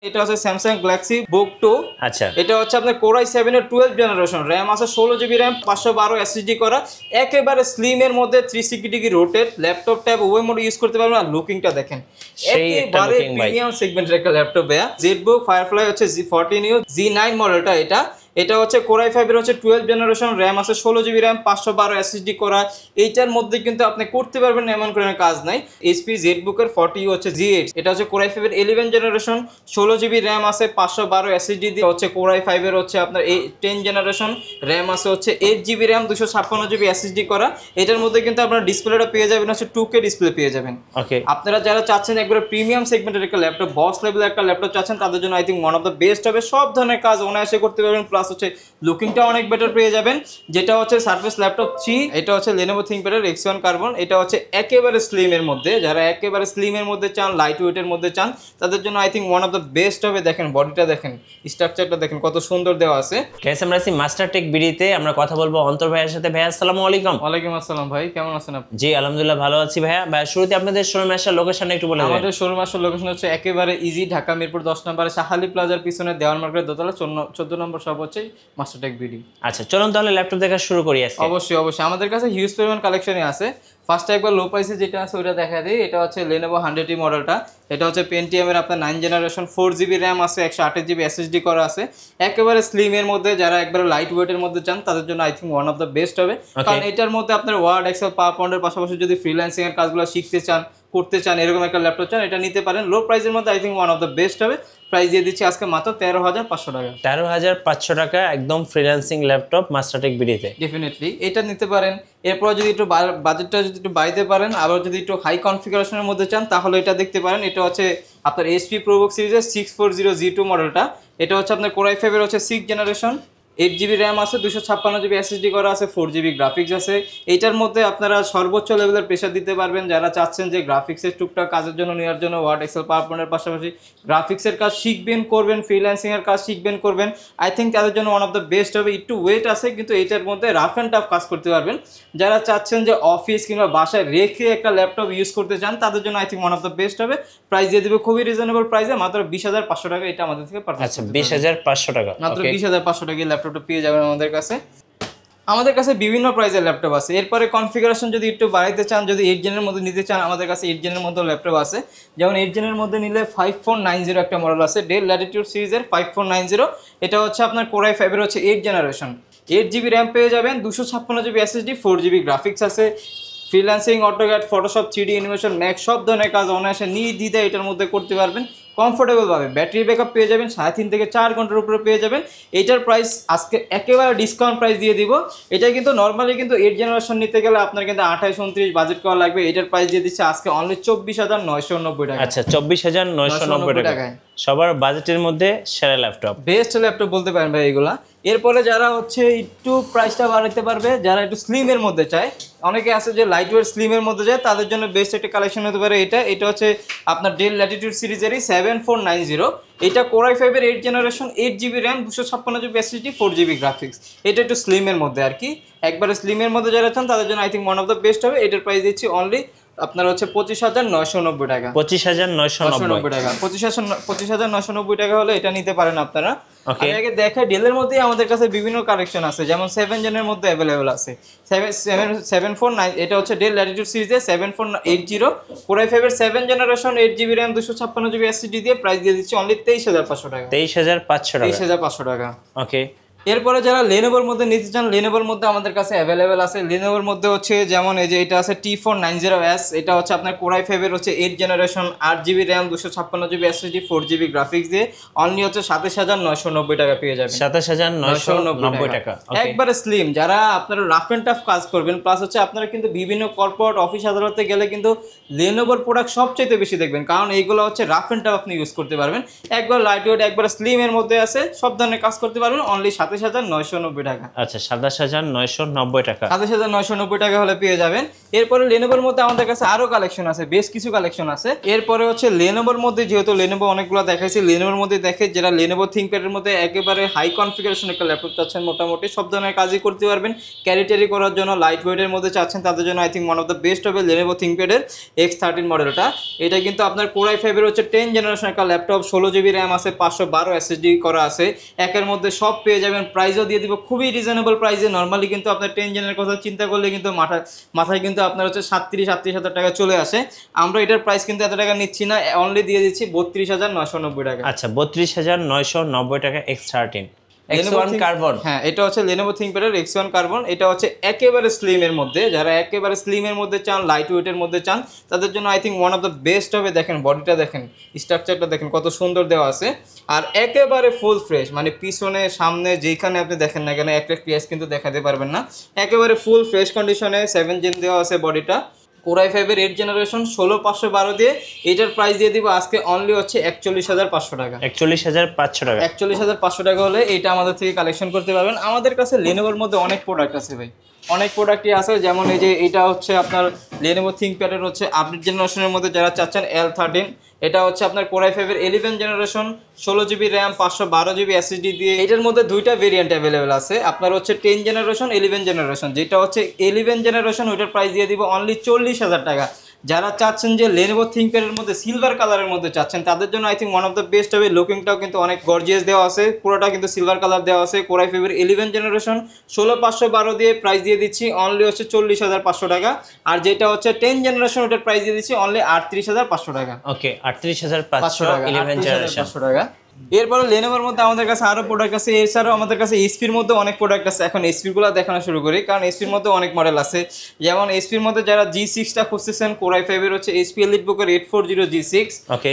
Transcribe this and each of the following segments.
এটা হচ্ছে Samsung Galaxy বুক 2। আচ্ছা, এটা হচ্ছে আপনার কোর i7 এর 12 জেনারেশন, র্যাম আছে 16 জিবি র্যাম, 512 এসএসডি করা, একেবারে স্লিম এর মধ্যে 360 ডিগ্রি রোটেট, ল্যাপটপ ট্যাব উভয় মোড ইউজ করতে পারবেন। আর লুকিংটা দেখেন, সেই একটা একেবারে লুকিং ভাই। প্রিমিয়াম সেগমেন্টের একটা ল্যাপটপ ভাইয়া। জেটবুক ফায়ারফ্লাই হচ্ছে G14U Z9 মডেলটা। এটা হচ্ছে কোর i5 এর হচ্ছে 12 জেনারেশন, র্যাম আছে 16 জিবি র্যাম, 512 এসএসডি করা। এইটার মধ্যে কিন্তু আপনি করতে পারবেন না এমন কোনো কাজ নাই। এইচপি জেটবুকের 40U হচ্ছে G8, এটা হচ্ছে কোর i5 এর 11 জেনারেশন, 16 জিবি র্যাম আছে, 512 এসএসডি দিয়ে হচ্ছে কোর i5 এর হচ্ছে আপনার 10 জেনারেশন, র্যাম আছে হচ্ছে 8 জিবি র্যাম, 256 জিবি এসএসডি করা। এটার মধ্যে কিন্তু আপনার ডিসপ্লেটা পেয়ে যাবেন হচ্ছে 2K ডিসপ্লে পেয়ে যাবেন। ওকে, আপনারা যারা চাচ্ছেন একবারে প্রিমিয়াম সেগমেন্টের একটা ল্যাপটপ, বক্স লেভেলের একটা ল্যাপটপ চাচ্ছেন, তাদের জন্য I think one of the best হবে। সব ধরনের কাজ অনায়াসে করতে পারবেন, প্লাস হচ্ছে লুকিংটা অনেক বেটার পেয়ে যাবেন। যেটা হচ্ছে সারফেস ল্যাপটপ 3, এটা হচ্ছে Lenovo ThinkPad X1 কার্বন। এটা হচ্ছে একেবারে স্লিম এর মধ্যে, যারা একেবারে স্লিম এর মধ্যে চান, লাইট ওয়েটের মধ্যে চান, তাদের জন্য I think one of the best হবে। দেখেন বডিটা দেখেন, স্ট্রাকচারটা দেখেন কত সুন্দর দেওয়া আছে। গাইস আমরা আছি মাস্টার টেক বিডিতে, আমরা কথা বলবো অন্তর ভাইয়ের সাথে। ভাইয়া আসসালামু আলাইকুম। ওয়ালাইকুম আসসালাম ভাই, কেমন আছেন আপনি? জি আলহামদুলিল্লাহ ভালো আছি ভাইয়া। ভাই শুরুতে আপনাদের শোরুমে আসার লোকেশনটা একটু বলে দেন। আমাদের শোরুম আসলে লোকেশন হচ্ছে একেবারে ইজি, ঢাকা মিরপুর 10 নম্বরে শাহালি প্লাজার পিছনে দেওয়ান মার্কেটের দোতলা 14 নম্বর শপ হচ্ছে মাস্টার টেক বিডি। আচ্ছা চলুন তাহলে ল্যাপটপ দেখা শুরু করি আজকে। অবশ্যই অবশ্যই, আমাদের কাছে হিউজ পরিমাণ কালেকশনই আছে। ফার্স্ট একবার লো প্রাইসে যেটা আছে ওইটা দেখা দিই। এটা হচ্ছে Lenovo 100E মডেলটা। এটা হচ্ছে Pentium এর আপনার 9 জেনারেশন, 4 জিবি র্যাম আছে, 128 জিবি এসএসডি করা আছে। একেবারে স্লিম এর মধ্যে, যারা একবারে লাইট ওয়েটের মধ্যে চান, তাদের জন্য I think one of the best হবে। কারণ এটার মধ্যে আপনার ওয়ার্ড, এক্সেল, পাওয়ার পয়েন্টের পাশাপাশি যদি ফ্রিল্যান্সিং এর কাজগুলো শিখতে চান, করতে চান, এরকম একটা ল্যাপটপ চান, এটা নিতে পারেন। লো প্রাইসের মধ্যে I think one of the best হবে। প্রাইস দিয়ে দিচ্ছি আজকে মাত্র 13,500 টাকা। 13,500 টাকা একদম ফ্রিল্যান্সিং ল্যাপটপ মাস্টার টেক বিডিতে। ডেফিনেটলি এটা নিতে পারেন। এরপর যদি একটু বাজেটটা যদি একটু বাড়াইতে পারেন, আবার যদি একটু হাই কনফিগারেশনের মধ্যে চান, তাহলে এটা দেখতে পারেন। এটা হচ্ছে আপনার এইচপি প্রোবুক সিরিজের 640G2 মডেলটা। এটা হচ্ছে আপনার কোর i5 এর হচ্ছে 6 জেনারেশন, 8 জিবি র্যাম আছে, 256 জিবি এসএসডি করা আছে, 4 জিবি গ্রাফিক্স আছে। এইটার মধ্যে আপনারা সর্বোচ্চ লেভেলের প্রেশার দিতে পারবেন। যারা চাচ্ছেন যে গ্রাফিক্সের টুকটাক কাজের জন্য নেওয়ার জন্য, ওয়ার্ড, এক্সেল, পাওয়ার পয়েন্টের পাশাপাশি গ্রাফিক্সের কাজ শিখবেন, করবেন, ফ্রিল্যান্সিং এর কাজ শিখবেন, করবেন, আই থিঙ্ক তাদের জন্য ওয়ান অফ দ্য বেস্ট হবে। একটু ওয়েট আছে কিন্তু এইটার মধ্যে রাফ অ্যান্ড টাফ কাজ করতে পারবেন। যারা চাচ্ছেন যে অফিস কিংবা বাসায় রেখে একটা ল্যাপটপ ইউজ করতে চান, তাদের জন্য I think one of the best হবে। প্রাইস দিয়ে দেবে খুবই রিজনেবল প্রাইসে, মাত্র 20,500 টাকা। এটা আমাদের থেকে পারচেজ আচ্ছা 20,500 টাকা, মাত্র 20,500 টাকা ল্যাপটপটা পেয়ে যাবেন আমাদের কাছে। আমাদের কাছে বিভিন্ন প্রাইসের ল্যাপটপ আছে। এরপরে কনফিগারেশন যদি একটু বাড়াইতে চান, যদি 8 জেনের মধ্যে নিতে চান, আমাদের কাছে 8 জেনের মধ্যে ল্যাপটপ আছে। যেমন 8 জেনের মধ্যে নিলে 5490 একটা মডেল আছে, ডেল ল্যাটিটিউড সিরিজের 5490। এটা হচ্ছে আপনার কোর i5 এর হচ্ছে 8 জেনারেশন, 8 জিবি র্যাম পেয়ে যাবেন, 256 জিবি এসএসডি, 4 জিবি গ্রাফিক্স আছে। Freelancing, AutoCAD, Photoshop, 3D animation, max সব ধরনের কাজ অনায়াসে নির্দ্বিধায় এটার মধ্যে করতে পারবেন কমফোর্টেবলভাবে। ব্যাটারি ব্যাকআপ পেয়ে যাবেন 3.5 থেকে 4 ঘন্টার উপরে পেয়ে যাবেন। এটার প্রাইস আজকে একেবারে ডিসকাউন্ট প্রাইস দিয়ে দিব। এটা কিন্তু নর্মালি কিন্তু 8 জেনারেশন নিতে গেলে আপনার কিন্তু 28-29 বাজেট করা লাগবে। এটার প্রাইস দিয়ে দিচ্ছে আজকে অনলি 24,990 টাকা। আচ্ছা 24,990 টাকা, সবার বাজেটের মধ্যে সেরা ল্যাপটপ, বেস্ট ল্যাপটপ বলতে পারেন ভাই এগুলা। এরপরে যারা হচ্ছে একটু প্রাইসটা বাড়াতে পারবে, যারা একটু স্লিমের মধ্যে চায়, অনেকে আছে যে লাইট ওয়েট স্লিমের মধ্যে যায়, তাদের জন্য বেস্ট একটা কালেকশন হতে পারে এটা। এটা হচ্ছে আপনার ডেল ল্যাটিটিউড সিরিজেরই 7490। এটা কোর i5 এর 8 generation, 8 GB RAM, 256 GB SSD, 4 GB graphics. এটা একটু স্লিমের মধ্যে আর কি, একবারে স্লিমের মধ্যে যারা চান, তাদের জন্য I think one of the best হবে। এটার প্রাইস দিচ্ছি অনলি আপনার হচ্ছে 25,990 টাকা। 25,990 টাকা, 25,990 টাকা হলে এটা নিতে পারেন আপনারা। ওকে, আগে দেখে ডেলের মধ্যেই আমাদের কাছে বিভিন্ন কালেকশন আছে, যেমন 7 জেনের মধ্যে অ্যাভেলেবল আছে। 749, এটা হচ্ছে ডেল ল্যাটিটিউড সিরিজে 7480 কোর i5 এর 7 generation, 8 GB RAM, 256 GB SSD দিয়ে প্রাইস দিয়ে দিচ্ছি অনলি 23,500 টাকা। 23,500 টাকা, 23,500 টাকা। ওকে। এরপরে যারা লেনোভোর মধ্যে নিতে চান, লেনোভোর মধ্যে আমাদের কাছে অ্যাভেলেবেল আছে। লেনোভোর মধ্যে হচ্ছে যেমন এই যে এটা আছে T490S। এটা হচ্ছে আপনার কোর i5 এর হচ্ছে 8 generation, 8 GB RAM, 256 GB SSD, 4 GB graphics দিয়ে অনলি হচ্ছে 27,990 টাকা পেয়ে যাবেন। 27,990 টাকা, একবারে স্লিম। যারা আপনারা রাফ এন্ড টাফ কাজ করবেন, প্লাস হচ্ছে আপনারা কিন্তু বিভিন্ন কর্পোরেট অফিস আদালতে গেলে কিন্তু লেনোভোর প্রোডাক্ট সবচাইতে বেশি দেখবেন, কারণ এইগুলো হচ্ছে রাফ এন্ড টাফ আপনি ইউজ করতে পারবেন। একবার লাইট ওয়েট, একবার স্লিম এর মধ্যে আছে, সব ধরনের কাজ করতে পারবেন অনলি 27,990 27990 টাকা। আচ্ছা 27990 টাকা, 27990 টাকা হলে পেয়ে যাবেন। এরপরে লেনোভোর মধ্যে আমাদের কাছে আরো কালেকশন আছে, বেশ কিছু কালেকশন আছে। এরপরে হচ্ছে লেনোভোর মধ্যে, যেহেতু লেনোভো অনেকগুলো দেখাইছি, লেনোভোর মধ্যে দেখে যেটা লেনোভো থিংকপ্যাডের মধ্যে একেবারে হাই কনফিগারেশন একটা ল্যাপটপ চাচ্ছেন, মোটামুটি সব ধরনের কাজই করতে পারবেন, ক্যারি ট্যারি করার জন্য লাইট ওয়েটের মধ্যে চাচ্ছেন, তাদের জন্য I think one of the best হবে লেনোভো থিংকপ্যাডের X13 মডেলটা। এটা কিন্তু আপনার Core i5 এর হচ্ছে 10 জেনারেশন একটা ল্যাপটপ, 16GB র্যাম আছে, 512 SSD করা আছে, একের মধ্যে সব পেয়ে যাবেন। প্রাইসও দিয়ে দিব খুবই রিজনেবল প্রাইসে। নর্মালি কিন্তু আপনার 10 জেনের কথা চিন্তা করলে কিন্তু মাথায় কিন্তু আপনার হচ্ছে 37-38 হাজার টাকা চলে আসে। আমরা এটার প্রাইস কিন্তু এত টাকা নিচ্ছি না, অনলি দিয়ে দিচ্ছি 32,990 টাকা। আচ্ছা 32,990 টাকা X13 X1 কার্বন। হ্যাঁ, এটা হচ্ছে Lenovo ThinkPad এর X1 কার্বন। এটা হচ্ছে একেবারে স্লিম এর মধ্যে, যারা একেবারে স্লিমের মধ্যে চান, লাইট ওয়েটের মধ্যে চান, তাদের জন্য I think one of the best হবে। দেখেন বডিটা দেখেন, স্ট্রাকচারটা দেখেন কত সুন্দর দেওয়া আছে, আর একেবারে ফুল ফ্রেশ, মানে পিছনে সামনে যেখানে আপনি দেখেন না কেন একটা পিএস কিন্তু দেখাতে পারবেন না, একেবারে ফুল ফ্রেশ কন্ডিশনে 7 জেন দেওয়া আছে বডিটা। Core i5 এর 8 জেনারেশন 16512 দিয়ে এটার প্রাইস দিয়ে দিব আজকে অনলি হচ্ছে 41,500 টাকা। 41,500 টাকা, 41,500 টাকা হলে এটা আমাদের থেকে কালেকশন করতে পারবেন। আমাদের কাছে লেনোভোর মধ্যে অনেক প্রোডাক্ট আছে ভাই, অনেক প্রোডাক্টই আছে। যেমন এই যে এটা হচ্ছে আপনার Lenovo ThinkPad এর হচ্ছে আপডেট জেনারেশনের মধ্যে যারা চাচ্ছেন L13, এটা হচ্ছে আপনার Core i5 এর 11 generation, 16GB RAM, 512GB SSD দিয়ে। এটার মধ্যে দুইটা ভেরিয়েন্ট অ্যাভেলেবেল আছে, আপনার হচ্ছে 10 জেনারেশন, 11 জেনারেশন। যেটা হচ্ছে 11 জেনারেশন, ওইটার প্রাইস দিয়ে দিব অনলি 40,000 টাকা। যারা চাচ্ছেন যে Lenovo ThinkPad এর মধ্যে সিলভার কালারের মধ্যে চাচ্ছেন, তাদের জন্য I think one of the best হবে। লুকিংটাও কিন্তু অনেক গর্জিয়াস দেওয়া আছে, পুরোটা কিন্তু সিলভার কালার দেওয়া আছে। Core i5 এর 11 জেনারেশন 16512 দিয়ে প্রাইস দিয়ে দিচ্ছি অনলি হচ্ছে 40,500 টাকা। আর যেটা হচ্ছে 10 জেনারেশন, ওটার প্রাইস দিয়ে দিচ্ছি অনলি 38,500 টাকা। ওকে 38,500 11 জেনারেশন। টাকা। এরপরে লেনোভোর মধ্যে আমাদের কাছে আরো প্রোডাক্ট আছে, এছাড়াও আমাদের কাছে এইচপির মধ্যে অনেক প্রোডাক্ট আছে। এখন এইচপিগুলো দেখানো শুরু করি, কারণ এইচপির মধ্যে অনেক মডেল আছে। যেমন এইচপির মধ্যে যারা G6টা খুঁজতেছেন, Core i5 এর হচ্ছে HP EliteBook এর 840G6,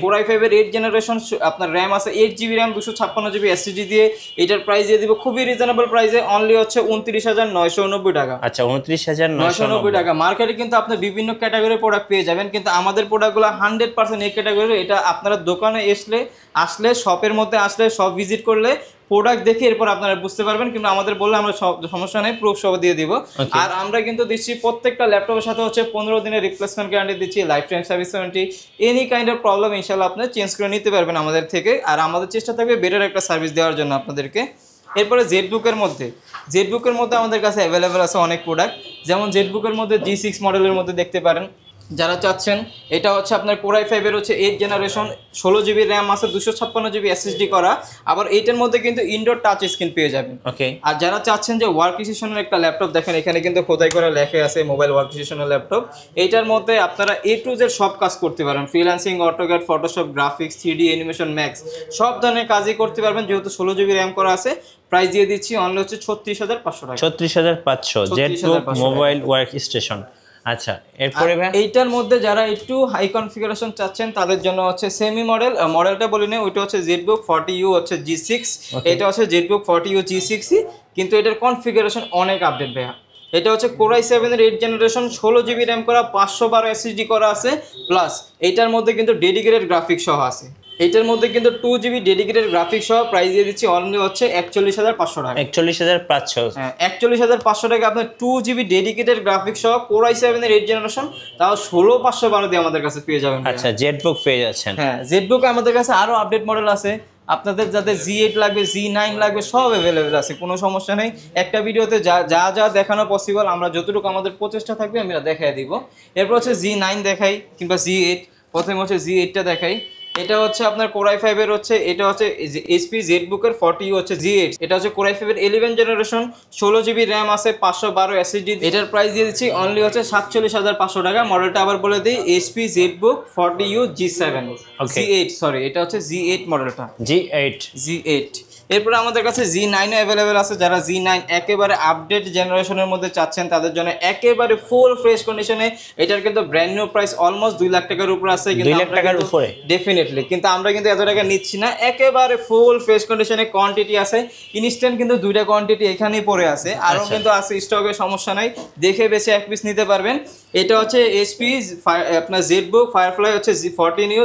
Core i5 এর 8 জেনারেশন, আপনার র্যাম আছে 8GB র্যাম, 256GB SSD দিয়ে। এটার প্রাইস দিয়ে দিব খুবই রিজনেবল প্রাইসে, অনলি হচ্ছে 29,990 টাকা। আচ্ছা 29,990 টাকা। মার্কেটে কিন্তু আপনি বিভিন্ন ক্যাটাগরির প্রোডাক্ট পেয়ে যাবেন, কিন্তু আমাদের প্রোডাক্টগুলো 100% এই ক্যাটাগরি। এটা আপনারা দোকানে আসলে শপের মধ্যে আসলে সব ভিজিট করলে প্রোডাক্ট দেখে এরপর আপনারা বুঝতে পারবেন, কিন্তু আমাদের বললে আমরা সমস্যা নেই, প্রুফ সহ দিয়ে দিব। আর আমরা কিন্তু দিচ্ছি প্রত্যেকটা ল্যাপটপের সাথে হচ্ছে 15 দিনের রিপ্লেসমেন্ট গ্যারান্টি দিচ্ছি, life time service warranty. Any kind of problem ইনশাআল্লাহ আপনি চেঞ্জ করে নিতে পারবেন আমাদের থেকে, আর আমাদের চেষ্টা থাকবে বেটার একটা সার্ভিস দেওয়ার জন্য আপনাদেরকে। এরপরে জেডবুকের মধ্যে আমাদের কাছে অ্যাভেলেবেল আছে অনেক প্রোডাক্ট। যেমন জেডবুকের মধ্যে G6 মডেলের মধ্যে দেখতে পারেন, যারা চাচ্ছেন। এটা হচ্ছে আপনার Core i5 এর হচ্ছে 8 জেনারেশন, 16GB র্যাম আছে, 256GB SSD করা। আবার এইটার মধ্যে কিন্তু ইনডোর টাচ স্ক্রিন পেয়ে যাবেন। ওকে। আর যারা চাচ্ছেন যে ওয়ার্ক স্টেশনের একটা ল্যাপটপ, দেখেন এখানে কিন্তু খোদাই করে লেখা আছে মোবাইল ওয়ার্ক স্টেশনের ল্যাপটপ। এইটার মধ্যে আপনারা A to Z সব কাজ করতে পারেন, freelancing, AutoCAD, Photoshop, graphics, 3D animation, max, সব ধরনের কাজই করতে পারবেন। যেহেতু 16GB র্যাম করা আছে, প্রাইস দিয়ে দিচ্ছি অনলি হচ্ছে 36,500 টাকা। 36,500 জেডবুক মোবাইল ওয়ার্ক স্টেশন। আচ্ছা এরপরে ভাই এইটার মধ্যে যারা একটু হাই কনফিগারেশন চাচ্ছেন, তাদের জন্য হচ্ছে সেমি মডেলটা বলি না, ওইটা হচ্ছে ZBook 40U হচ্ছে G6, এটা হচ্ছে ZBook 40U G6, কিন্তু এটার কনফিগারেশন অনেক আপডেট ভাইয়া। এটা হচ্ছে Core i7 এর 8 জেনারেশন, 16GB র্যাম করা, 512 SSD করা আছে, প্লাস এইটার মধ্যে কিন্তু ডেডিকেটেড গ্রাফিক্স সহ আছে। এইটার মধ্যে কিন্তু 2GB ডেডিকেটেড গ্রাফিক্স সহ প্রাইস দিয়ে দিচ্ছি অনলি হচ্ছে 41,500 টাকা। 41,500। হ্যাঁ 41,500 টাকা আপনার 2GB ডেডিকেটেড গ্রাফিক্স সহ Core i7 এর 8 জেনারেশন, তাও 16512 দিয়ে আমাদের কাছে পেয়ে যাবেন। আচ্ছা জেডবুক পেয়ে যাচ্ছেন। হ্যাঁ জেডবুক আমাদের কাছে আরো আপডেট মডেল আছে, আপনাদের যাদের G8 লাগবে, G9 লাগবে, সব অ্যাভেলেবেল আছে, কোনো সমস্যা নেই। একটা ভিডিওতে যা দেখানো পসিবল, আমরা যতটুকু আমাদের প্রচেষ্টা থাকবে আমরা দেখাই দিব। এরপর হচ্ছে G9 দেখাই কিংবা G8। প্রথমে হচ্ছে G8টা দেখাই। এটা হচ্ছে আপনার Core i5 এর হচ্ছে, এটা হচ্ছে HP ZBook এর 40U হচ্ছে G8। এটা হচ্ছে Core i5 এর 11 জেনারেশন, 16GB র্যাম আছে, 512 SSD। এটার প্রাইস দিয়ে দিচ্ছি অনলি হচ্ছে 47,500 টাকা। মডেলটা আবার বলে দিই, HP ZBook 40U G7 G8, sorry এটা হচ্ছে G8 মডেলটা, G8। এরপরে আমাদের কাছে G9 অ্যাভেলেবেল আছে। যারা G9 একেবারে আপডেট জেনারেশনের মধ্যে চাচ্ছেন, তাদের জন্য একেবারে ফুল ফ্রেশ কন্ডিশনে। এটার কিন্তু brand new price almost 2 lakh টাকার উপরে আছে, কিন্তু 2 লাখ টাকার উপরে ডেফিনেটলি, কিন্তু আমরা কিন্তু এত টাকা নিচ্ছি না। একেবারে ফুল ফ্রেশ কন্ডিশনে কোয়ান্টিটি আছে, ইনস্ট্যান্ট কিন্তু 2টা কোয়ান্টিটি এখানেই পড়ে আছে, আরও কিন্তু আছে স্টকে, সমস্যা নাই, দেখে বেছে এক পিস নিতে পারবেন। এটা হচ্ছে HP আপনার ZBook Firefly হচ্ছে G14U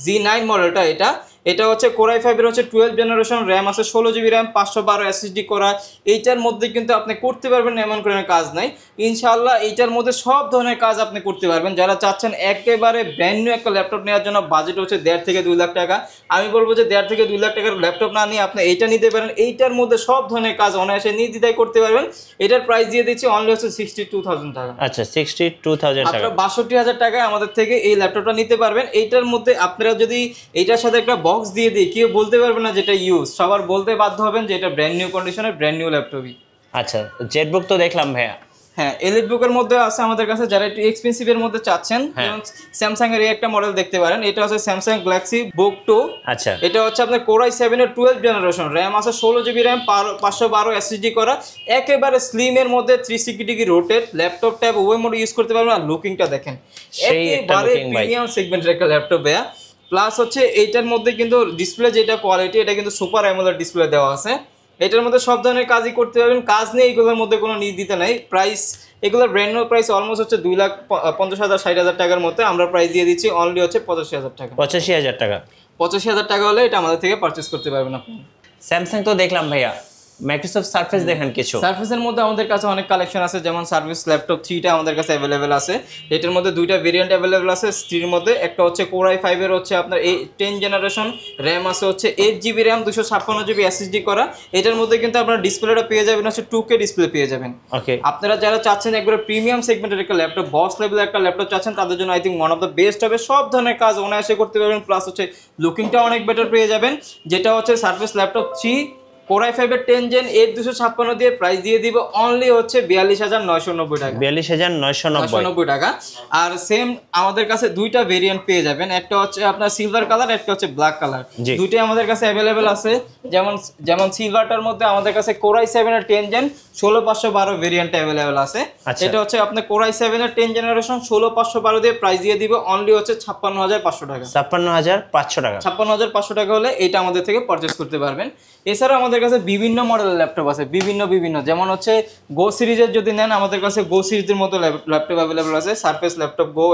G9 মডেলটা। এটা হচ্ছে Core i5 এর হচ্ছে 12 জেনারেশন, র্যাম আছে 16 জিবি র্যাম, 512 এসএসডি করা। এইটার মধ্যে কিন্তু আপনি করতে পারবেন না এমন কোনো কাজ নাই ইনশাআল্লাহ। এইটার মধ্যে সব ধরনের কাজ আপনি করতে পারবেন। যারা চাচ্ছেন একেবারে ব্র্যান্ড নিউ একটা ল্যাপটপ নেওয়ার জন্য, বাজেট হচ্ছে 1.5 থেকে 2 লাখ টাকা, আমি বলবো যে 1.5 থেকে 2 লাখ টাকার ল্যাপটপ না নিয়ে আপনি এইটা নিতে পারেন। এইটার মধ্যে সব ধরনের কাজ অনায়াসে নির্দ্বিধায় করতে পারবেন। এটার প্রাইস দিয়ে দিচ্ছি অনলি হচ্ছে 62,000 টাকা। আচ্ছা 62,000 টাকা, আপনারা 62,000 টাকায় আমাদের থেকে এই ল্যাপটপটা নিতে পারবেন। এইটার মধ্যে আপনারা যদি এইটার সাথে একটা বক্স দিয়ে দিই, কেউ বলতে পারবে না যেটা ইউজ, সবার বলতে বাধ্য হবেন যে এটা ব্র্যান্ড নিউ কন্ডিশনের ব্র্যান্ড নিউ ল্যাপটপই। আচ্ছা জেটবুক তো দেখলাম ভাইয়া। হ্যাঁ, এলিট বুকের মধ্যে আছে আমাদের কাছে, যারা একটু এক্সপেন্সিভ এর মধ্যে চাচ্ছেন, যেমন স্যামসাং এর এই একটা মডেল দেখতে পারেন। এটা হচ্ছে স্যামসাং গ্যালাক্সি বুক 2। আচ্ছা এটা হচ্ছে আপনার Core i7 এর 12 জেনারেশন, র্যাম আছে 16 জিবি র্যাম, 512 এসএসডি করা, একেবারে স্লিম এর মধ্যে 360 ডিগ্রি রোটেট, ল্যাপটপ ট্যাব উভয় মোড ইউজ করতে পারবেন। আর লুকিংটা দেখেন, সেই একটা একেবারে লুকিং ভাই। প্রিমিয়াম সেগমেন্টের একটা ল্যাপটপ ভাইয়া। প্লাস হচ্ছে এইটার মধ্যে কিন্তু ডিসপ্লে যেটা কোয়ালিটি, এটা কিন্তু সুপার অ্যামোলেড ডিসপ্লে দেওয়া আছে। এটার মধ্যে সব ধরনের কাজই করতে পারবেন, কাজ নেই এগুলোর মধ্যে কোনো নির্দ্বিধা নাই। প্রাইস এগুলোর ব্র্যান্ড নিউ প্রাইস অলমোস্ট হচ্ছে 2,50,000 60,000 টাকার মধ্যে। আমরা প্রাইস দিয়ে দিচ্ছি অনলি হচ্ছে 85,000 টাকা। 85,000 টাকা। 85,000 টাকা হলে এটা আমাদের থেকে পারচেস করতে পারবেন আপনি। স্যামসাং তো দেখলাম ভাইয়া, মাইক্রোসফট সারফেস দেখেন কিছু। সার্ফেসের মধ্যে আমাদের কাছে অনেক কালেকশন আছে, যেমন সার্ভিস ল্যাপটপ 3টা আমাদের কাছে অ্যাভেলেবেল আছে। এটার মধ্যে 2টা ভেরিয়েন্ট অ্যাভেলেবেল আছে 3 এর মধ্যে। একটা হচ্ছে Core i5 এর হচ্ছে আপনার 10 জেনারেশন, র্যাম আছে হচ্ছে 8 জিবি র্যাম, 256 জিবি এসএসডি করা। এটার মধ্যে কিন্তু আপনারা ডিসপ্লেটা পেয়ে যাবেন হচ্ছে 2K ডিসপ্লে পেয়ে যাবেন। ওকে, আপনারা যারা চাচ্ছেন একবার প্রিমিয়াম সেগমেন্টের একটা ল্যাপটপ, বক্স লেভেলের একটা ল্যাপটপ চাচ্ছেন, তাদের জন্য I think one of the best হবে। সব ধরনের কাজ অনায়াসে করতে পারবেন, প্লাস হচ্ছে লুকিংটা অনেক বেটার পেয়ে যাবেন। যেটা হচ্ছে সার্ফেস ল্যাপটপ 3 Core i5 এর 10 জেন 8 256 দিয়ে প্রাইস দিয়ে দিব অনলি হচ্ছে 42,990 টাকা। 42,990 টাকা। আর সেম আমাদের কাছে 2টা ভেরিয়েন্ট পেয়ে যাবেন, একটা হচ্ছে আপনার সিলভার কালার, একটা হচ্ছে ব্ল্যাক কালার। দুইটাই আমাদের কাছে অ্যাভেলেবেল আছে। যেমন সিলভারটার মধ্যে আমাদের কাছে Core i7 এর 10 জেন 16512 ভেরিয়েন্ট অ্যাভেলেবেল আছে। এটা হচ্ছে আপনার Core i7 এর 10 জেনারেশন 16512 দিয়ে প্রাইস দিয়ে দিব অনলি হচ্ছে 56,500 টাকা। 56,500 টাকা। 56,500 টাকা হলে এটা আমাদের থেকে পারচেস করতে পারবেন। এছাড়া আমাদের কাছে বিভিন্ন মডেলের ল্যাপটপ আছে, বিভিন্ন যেমন হচ্ছে গো সিরিজের যদি নেন, আমাদের কাছে গো সিরিজের মতো ল্যাপটপ অ্যাভেলেবল আছে। সারফেস ল্যাপটপ গো,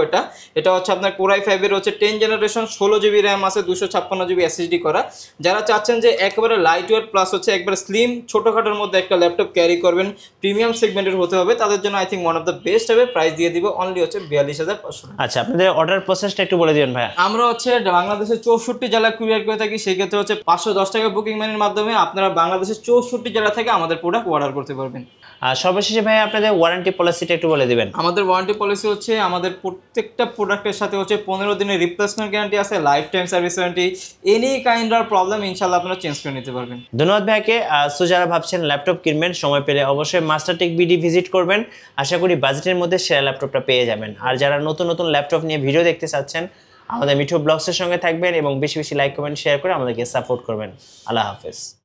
এটা হচ্ছে আপনার Core i5 এর হচ্ছে 10 জেনারেশন, 16 জিবি র্যাম আছে, 256 জিবি এসএসডি করা। যারা চাচ্ছেন যে একেবারে লাইট ওয়েট প্লাস হচ্ছে একবারে স্লিম ছোটখাটোর মধ্যে একটা ল্যাপটপ ক্যারি করবেন, প্রিমিয়াম সেগমেন্টের হতে হবে, তাদের জন্য I think one of the best হবে। প্রাইস দিয়ে দিব অনলি হচ্ছে 42,500 টাকা। আচ্ছা, আপনাদের অর্ডার প্রসেসটা একটু বলে দিবেন ভাইয়া। আমরা হচ্ছে বাংলাদেশের 64 জেলা কুরিয়ার করে থাকি। সেই ক্ষেত্রে হচ্ছে 510 টাকা বুকিং মানির মাধ্যমে আপনারা বাংলাদেশের 64 জেলা থেকে আমাদের প্রোডাক্ট অর্ডার করতে পারবেন। আর সর্বশেষে ভাই আপনাদের ওয়ারেন্টি পলিসিটা একটু বলে দিবেন। আমাদের ওয়ারেন্টি পলিসি হচ্ছে আমাদের প্রত্যেকটা প্রোডাক্টের সাথে হচ্ছে 15 দিনের রিপ্লেসমেন্ট গ্যারান্টি আছে, life time service warranty. Any kind of problem ইনশাআল্লাহ আপনারা চেঞ্জ করে নিতে পারবেন। ধন্যবাদ ভাইকে। সো যারা ভাবছেন ল্যাপটপ কিনবেন, সময় পেলে অবশ্যই মাস্টারটেক বিডি ভিজিট করবেন। আশা করি বাজেটের মধ্যে সেরা ল্যাপটপটা পেয়ে যাবেন। আর যারা নতুন ল্যাপটপ নিয়ে ভিডিও দেখতে চাচ্ছেন, আমাদের মিঠু ব্লগসের সঙ্গে থাকবেন এবং বেশি বেশি লাইক কমেন্ট শেয়ার করে আমাদেরকে সাপোর্ট করবেন। আল্লাহ হাফেজ।